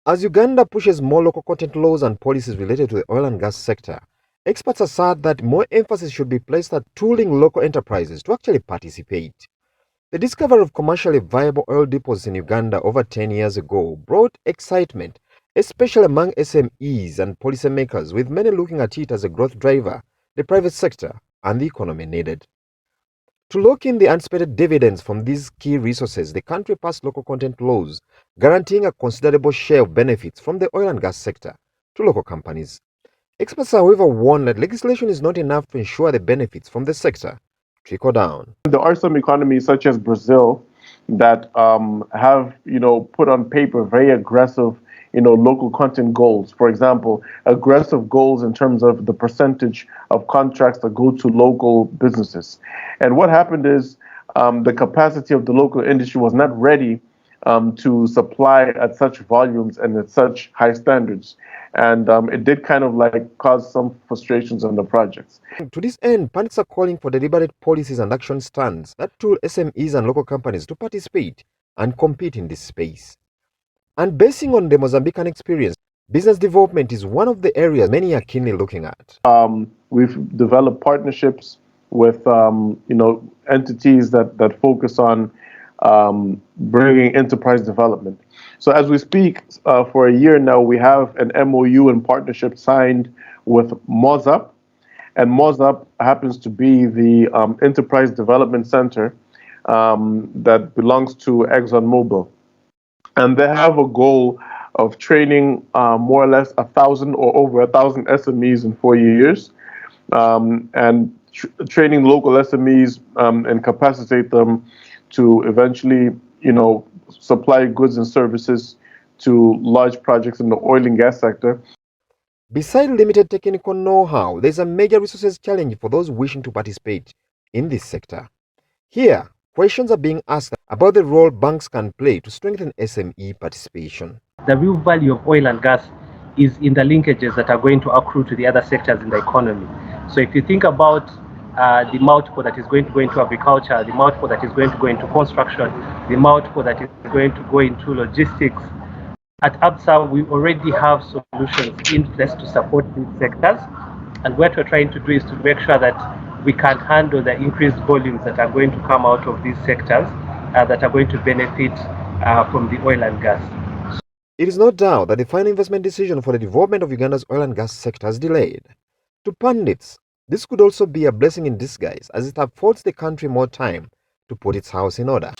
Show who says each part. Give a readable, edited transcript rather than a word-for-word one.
Speaker 1: As Uganda pushes more local content laws and policies related to the oil and gas sector, experts assert that more emphasis should be placed at tooling local enterprises to actually participate. The discovery of commercially viable oil deposits in Uganda over 10 years ago brought excitement, especially among SMEs and policymakers, with many looking at it as a growth driver the private sector and the economy needed. To lock in the anticipated dividends from these key resources, the country passed local content laws guaranteeing a considerable share of benefits from the oil and gas sector to local companies. Experts, however, warn that legislation is not enough to ensure the benefits from the sector trickle down.
Speaker 2: There are some economies, such as Brazil, that have, put on paper very aggressive, local content goals. For example, aggressive goals in terms of the percentage of contracts that go to local businesses. And what happened is the capacity of the local industry was not ready to supply at such volumes and at such high standards. And it did kind of cause some frustrations on the projects.
Speaker 1: To this end, pundits are calling for deliberate policies and action stands that tool SMEs and local companies to participate and compete in this space. And basing on the Mozambican experience, business development is one of the areas many are keenly looking at.
Speaker 2: We've developed partnerships with entities that focus on bringing enterprise development. So as we speak, for a year now, we have an MOU and partnership signed with MOZAP, and MOZAP happens to be the enterprise development center that belongs to ExxonMobil. And they have a goal of training more or less 1,000 or over 1,000 SMEs in 4 years, and training local SMEs and capacitate them to eventually, supply goods and services to large projects in the oil and gas sector.
Speaker 1: Besides limited technical know-how, there's a major resources challenge for those wishing to participate in this sector. Here, questions are being asked about the role banks can play to strengthen SME participation.
Speaker 3: The real value of oil and gas is in the linkages that are going to accrue to the other sectors in the economy. So if you think about the multiple that is going to go into agriculture, the multiple that is going to go into construction, the multiple that is going to go into logistics, at ABSA, we already have solutions in place to support these sectors. And what we're trying to do is to make sure that we can handle the increased volumes that are going to come out of these sectors that are going to benefit from the oil and gas.
Speaker 1: It is no doubt that the final investment decision for the development of Uganda's oil and gas sector is delayed. To pundits, this could also be a blessing in disguise, as it affords the country more time to put its house in order.